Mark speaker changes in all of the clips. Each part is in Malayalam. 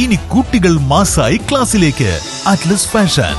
Speaker 1: ഇനി കുട്ടികൾ മാസായി ക്ലാസ്സിലേക്ക്. Atlas fashion.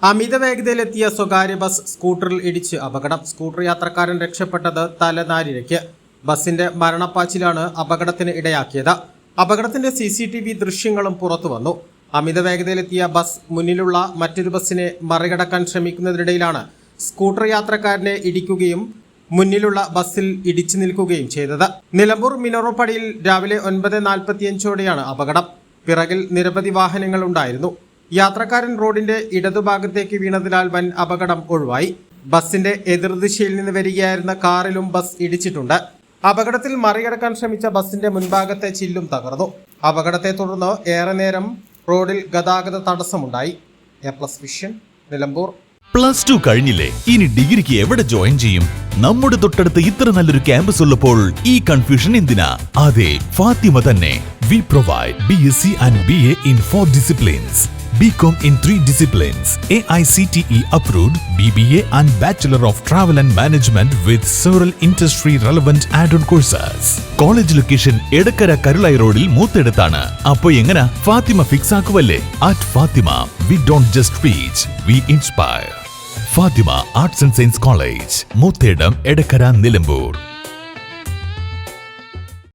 Speaker 2: അമിത വേഗതയിലെത്തിയ സ്വകാര്യ ബസ് സ്കൂട്ടറിൽ ഇടിച്ച് അപകടം. സ്കൂട്ടർ യാത്രക്കാരൻ രക്ഷപ്പെട്ടത് തലനാരിഴയ്ക്ക്. ബസിന്റെ മരണപ്പാച്ചിലാണ് അപകടത്തിന് ഇടയാക്കിയത്. അപകടത്തിന്റെ CCTV ദൃശ്യങ്ങളും പുറത്തു വന്നു. അമിത വേഗതയിലെത്തിയ ബസ് മുന്നിലുള്ള മറ്റൊരു ബസ്സിനെ മറികടക്കാൻ ശ്രമിക്കുന്നതിനിടയിലാണ് സ്കൂട്ടർ യാത്രക്കാരനെ ഇടിക്കുകയും മുന്നിലുള്ള ബസ്സിൽ ഇടിച്ചു നിൽക്കുകയും ചെയ്തത്. നിലമ്പൂർ മിനറോപ്പടിയിൽ രാവിലെ 9:45ഓടെയാണ് അപകടം. പിറകിൽ നിരവധി വാഹനങ്ങൾ ഉണ്ടായിരുന്നു. യാത്രക്കാരൻ റോഡിന്റെ ഇടതുഭാഗത്തേക്ക് വീണതിനാൽ വൻ അപകടം ഒഴിവായി. ബസിന്റെ എതിർദിശയിൽ നിന്ന് വരികയായിരുന്ന കാറിലും ബസ് ഇടിച്ചിട്ടുണ്ട്. അപകടത്തിൽ മറികടക്കാൻ ശ്രമിച്ച ബസിന്റെ മുൻഭാഗത്തെ ചില്ലും തകർന്നു. അപകടത്തെ തുടർന്ന് ഏറെ നേരം റോഡിൽ ഗതാഗത തടസ്സമുണ്ടായി. A+ vision, Nilambur.
Speaker 1: +2 കഴിഞ്ഞില്ലേ? ഇനി ഡിഗ്രിക്ക് എവിടെ ജോയിൻ ചെയ്യും? നമ്മുടെ തൊട്ടടുത്ത് ഇത്ര നല്ലൊരു ക്യാമ്പസ് ഉള്ളപ്പോൾ ഈ കൺഫ്യൂഷൻ എന്തിനാ? അതെ, ഫാത്തിമ തന്നെ. We provide BSc and BA in 4 disciplines. BCom in 3 disciplines, AICTE approved, BBA and Bachelor of Travel and Management with several industry relevant add-on courses. College location Edakkara Karulai റോഡിൽ മൂത്തെടുത്താണ്. അപ്പോൾ എങ്ങനെ ഫാത്തിമ ഫിക്സ് ആക്കുവല്ലേ? At Fatima, we don't just teach, we inspire. Fatima Arts and Science College, Moothedam, Edakkara, Nilambur.